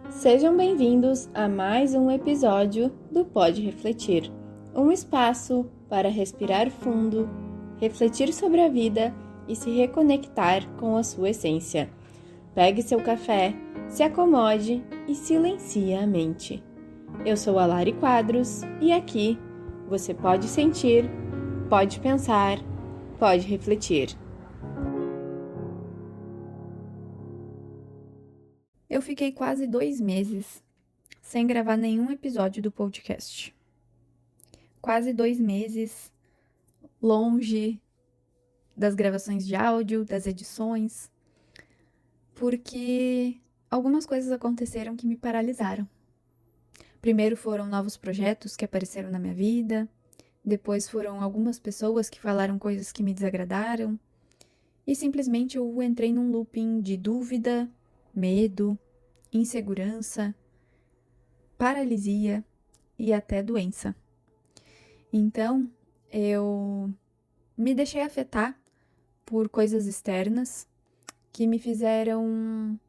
Sejam bem-vindos a mais um episódio do Pode Refletir, um espaço para respirar fundo, refletir sobre a vida e se reconectar com a sua essência. Pegue seu café, se acomode e silencie a mente. Eu sou a Lari Quadros e aqui você pode sentir, pode pensar, pode refletir. Eu fiquei quase 2 meses sem gravar nenhum episódio do podcast. Quase 2 meses longe das gravações de áudio, das edições, porque algumas coisas aconteceram que me paralisaram. Primeiro foram novos projetos que apareceram na minha vida, depois foram algumas pessoas que falaram coisas que me desagradaram, e simplesmente eu entrei num looping de dúvida, medo, insegurança, paralisia e até doença. Então, eu me deixei afetar por coisas externas que me fizeram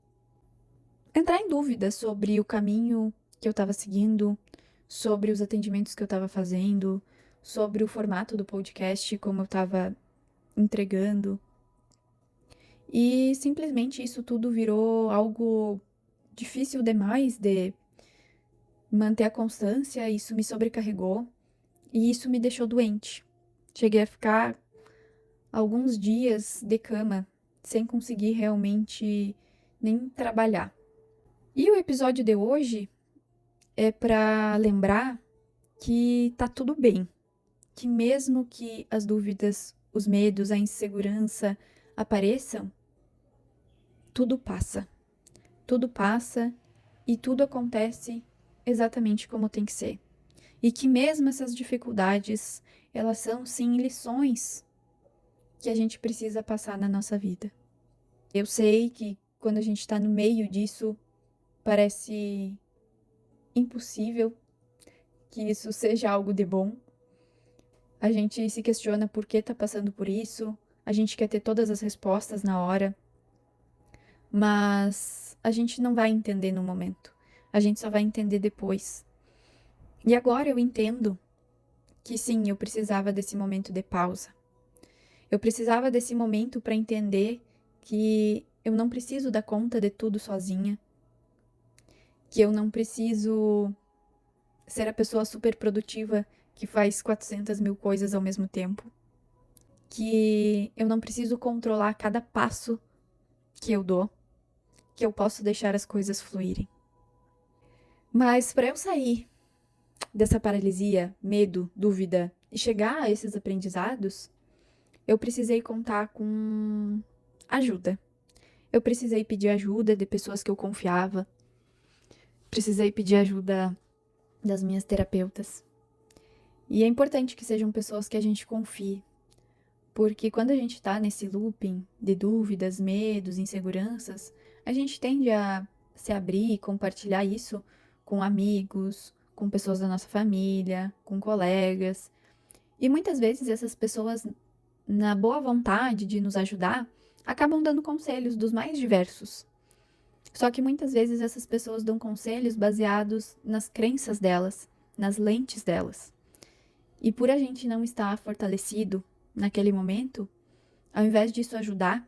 entrar em dúvida sobre o caminho que eu estava seguindo, sobre os atendimentos que eu estava fazendo, sobre o formato do podcast, como eu estava entregando. E simplesmente isso tudo virou algo difícil demais de manter a constância, isso me sobrecarregou e isso me deixou doente. Cheguei a ficar alguns dias de cama, sem conseguir realmente nem trabalhar. E o episódio de hoje é para lembrar que tá tudo bem, que mesmo que as dúvidas, os medos, a insegurança apareçam, tudo passa. Tudo passa e tudo acontece exatamente como tem que ser. E que mesmo essas dificuldades, elas são sim lições que a gente precisa passar na nossa vida. Eu sei que quando a gente está no meio disso, parece impossível que isso seja algo de bom. A gente se questiona por que tá passando por isso, a gente quer ter todas as respostas na hora, mas a gente não vai entender no momento. A gente só vai entender depois. E agora eu entendo que sim, eu precisava desse momento de pausa. Eu precisava desse momento para entender que eu não preciso dar conta de tudo sozinha, que eu não preciso ser a pessoa super produtiva que faz 400 mil coisas ao mesmo tempo, que eu não preciso controlar cada passo que eu dou, que eu posso deixar as coisas fluírem. Mas para eu sair dessa paralisia, medo, dúvida e chegar a esses aprendizados, eu precisei contar com ajuda. Eu precisei pedir ajuda de pessoas que eu confiava, precisei pedir ajuda das minhas terapeutas. E é importante que sejam pessoas que a gente confie, porque quando a gente tá nesse looping de dúvidas, medos, inseguranças, a gente tende a se abrir e compartilhar isso com amigos, com pessoas da nossa família, com colegas. E muitas vezes essas pessoas, na boa vontade de nos ajudar, acabam dando conselhos dos mais diversos. Só que muitas vezes essas pessoas dão conselhos baseados nas crenças delas, nas lentes delas. E por a gente não estar fortalecido naquele momento, ao invés disso ajudar,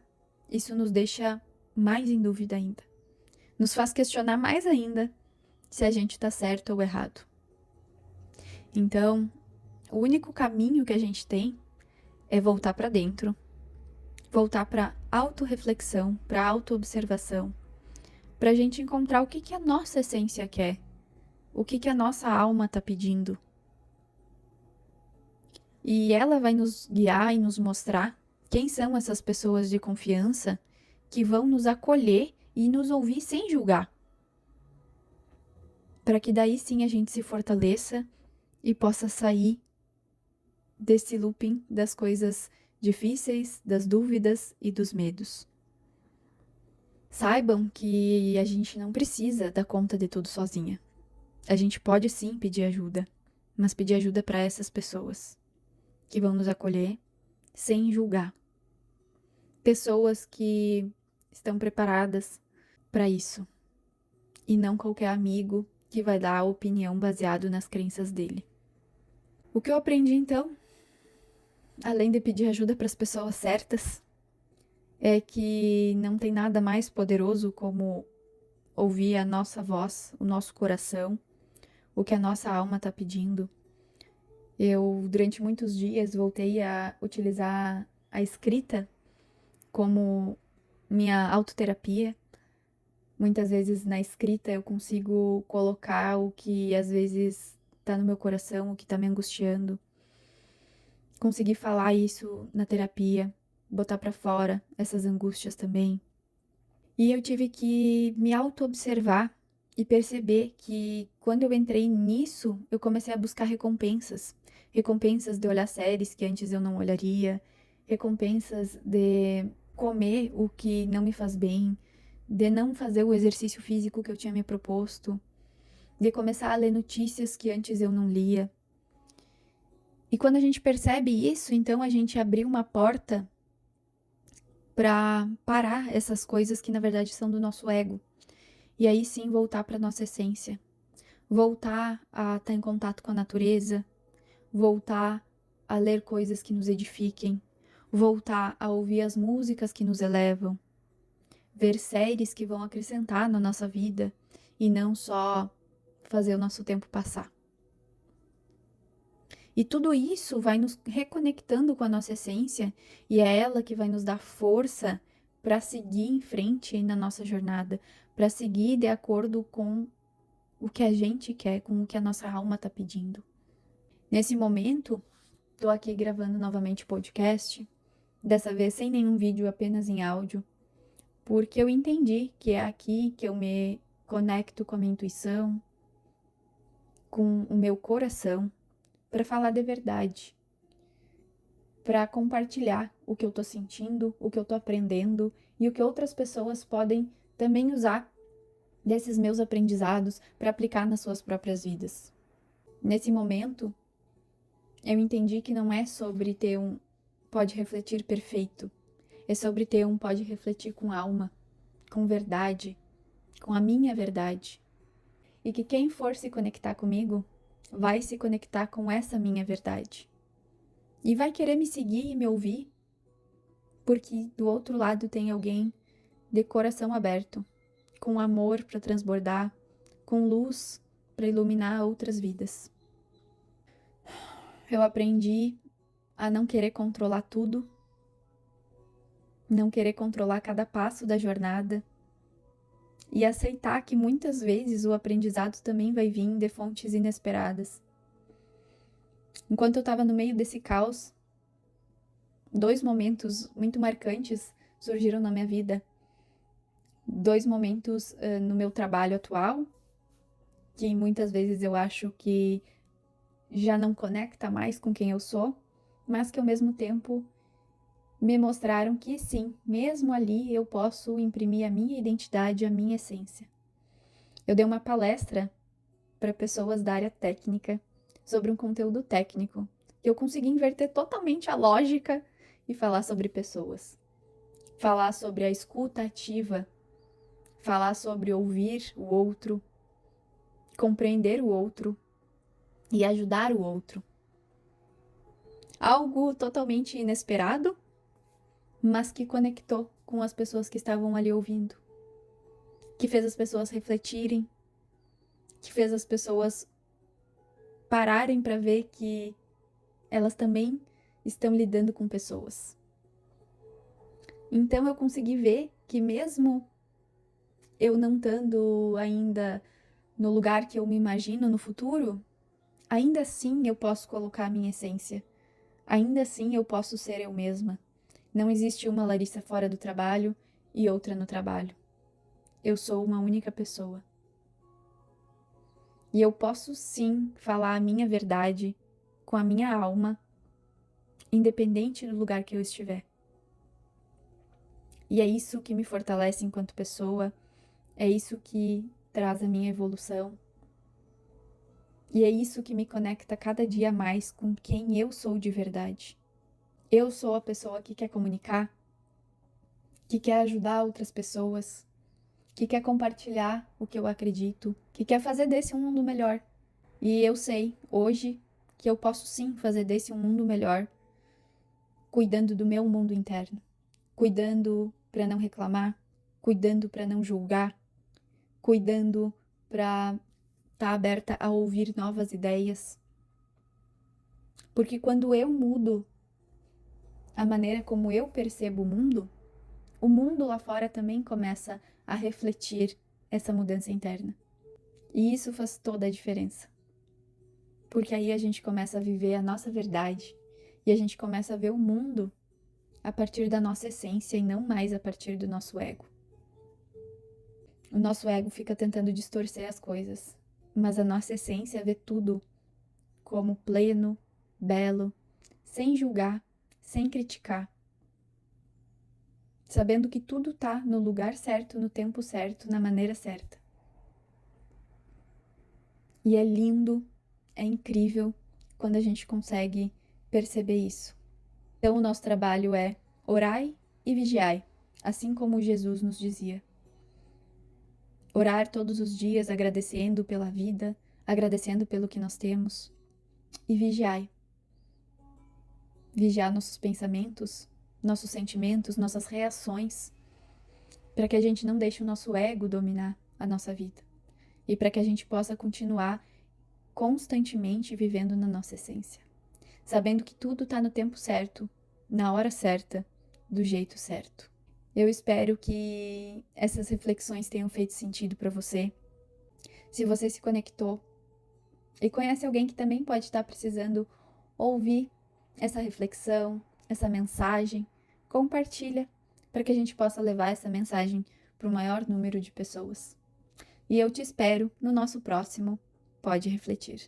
isso nos deixa mais em dúvida ainda. Nos faz questionar mais ainda se a gente está certo ou errado. Então, o único caminho que a gente tem é voltar para dentro, voltar para autorreflexão, para autoobservação, para a gente encontrar o que a nossa essência quer, o que a nossa alma está pedindo. E ela vai nos guiar e nos mostrar quem são essas pessoas de confiança que vão nos acolher e nos ouvir sem julgar. Para que daí sim a gente se fortaleça e possa sair desse looping das coisas difíceis, das dúvidas e dos medos. Saibam que a gente não precisa dar conta de tudo sozinha. A gente pode sim pedir ajuda, mas pedir ajuda para essas pessoas que vão nos acolher sem julgar. Pessoas que estão preparadas para isso e não qualquer amigo que vai dar a opinião baseado nas crenças dele. O que eu aprendi então, além de pedir ajuda para as pessoas certas, é que não tem nada mais poderoso como ouvir a nossa voz, o nosso coração, o que a nossa alma está pedindo. Eu, durante muitos dias, voltei a utilizar a escrita como minha autoterapia. Muitas vezes na escrita eu consigo colocar o que às vezes está no meu coração, o que está me angustiando. Conseguir falar isso na terapia, botar para fora essas angústias também. E eu tive que me auto-observar e perceber que quando eu entrei nisso, eu comecei a buscar recompensas. Recompensas de olhar séries que antes eu não olharia, recompensas de comer o que não me faz bem, de não fazer o exercício físico que eu tinha me proposto, de começar a ler notícias que antes eu não lia. E quando a gente percebe isso, então a gente abriu uma porta para parar essas coisas que na verdade são do nosso ego. E aí sim voltar para nossa essência. Voltar a estar em contato com a natureza, voltar a ler coisas que nos edifiquem, voltar a ouvir as músicas que nos elevam, ver séries que vão acrescentar na nossa vida e não só fazer o nosso tempo passar. E tudo isso vai nos reconectando com a nossa essência e é ela que vai nos dar força para seguir em frente na nossa jornada, para seguir de acordo com o que a gente quer, com o que a nossa alma está pedindo. Nesse momento, estou aqui gravando novamente o podcast, dessa vez sem nenhum vídeo, apenas em áudio, porque eu entendi que é aqui que eu me conecto com a minha intuição, com o meu coração, para falar de verdade, para compartilhar o que eu tô sentindo, o que eu tô aprendendo e o que outras pessoas podem também usar desses meus aprendizados para aplicar nas suas próprias vidas. Nesse momento, eu entendi que não é sobre ter um pode refletir perfeito, é sobre ter um pode refletir com alma, com verdade, com a minha verdade. E que quem for se conectar comigo vai se conectar com essa minha verdade. E vai querer me seguir e me ouvir, porque do outro lado tem alguém de coração aberto, com amor para transbordar, com luz para iluminar outras vidas. Eu aprendi a não querer controlar tudo, não querer controlar cada passo da jornada e aceitar que muitas vezes o aprendizado também vai vir de fontes inesperadas. Enquanto eu estava no meio desse caos, 2 momentos muito marcantes surgiram na minha vida. 2 momentos no meu trabalho atual, que muitas vezes eu acho que já não conecta mais com quem eu sou, mas que ao mesmo tempo me mostraram que sim, mesmo ali eu posso imprimir a minha identidade, a minha essência. Eu dei uma palestra para pessoas da área técnica sobre um conteúdo técnico, que eu consegui inverter totalmente a lógica e falar sobre pessoas. Falar sobre a escuta ativa, falar sobre ouvir o outro, compreender o outro e ajudar o outro. Algo totalmente inesperado, mas que conectou com as pessoas que estavam ali ouvindo, que fez as pessoas refletirem, que fez as pessoas pararem para ver que elas também estão lidando com pessoas. Então eu consegui ver que mesmo eu não estando ainda no lugar que eu me imagino no futuro, ainda assim eu posso colocar a minha essência. Ainda assim eu posso ser eu mesma. Não existe uma Larissa fora do trabalho e outra no trabalho. Eu sou uma única pessoa. E eu posso sim falar a minha verdade com a minha alma, independente do lugar que eu estiver. E é isso que me fortalece enquanto pessoa, é isso que traz a minha evolução. E é isso que me conecta cada dia mais com quem eu sou de verdade. Eu sou a pessoa que quer comunicar, que quer ajudar outras pessoas, que quer compartilhar o que eu acredito, que quer fazer desse um mundo melhor. E eu sei, hoje, que eu posso sim fazer desse um mundo melhor, cuidando do meu mundo interno, cuidando para não reclamar, cuidando para não julgar, cuidando para estar aberta a ouvir novas ideias. Porque quando eu mudo a maneira como eu percebo o mundo lá fora também começa a refletir essa mudança interna. E isso faz toda a diferença. Porque aí a gente começa a viver a nossa verdade e a gente começa a ver o mundo a partir da nossa essência e não mais a partir do nosso ego. O nosso ego fica tentando distorcer as coisas, mas a nossa essência vê tudo como pleno, belo, sem julgar, sem criticar, sabendo que tudo tá no lugar certo, no tempo certo, na maneira certa. E é lindo, é incrível quando a gente consegue perceber isso. Então, o nosso trabalho é orai e vigiai, assim como Jesus nos dizia. Orar todos os dias agradecendo pela vida, agradecendo pelo que nós temos. E vigiai. Vigiar nossos pensamentos, nossos sentimentos, nossas reações, para que a gente não deixe o nosso ego dominar a nossa vida. E para que a gente possa continuar constantemente vivendo na nossa essência. Sabendo que tudo está no tempo certo, na hora certa, do jeito certo. Eu espero que essas reflexões tenham feito sentido para você. Se você se conectou e conhece alguém que também pode estar precisando ouvir essa reflexão, essa mensagem, compartilha para que a gente possa levar essa mensagem para o maior número de pessoas. E eu te espero no nosso próximo Pode Refletir.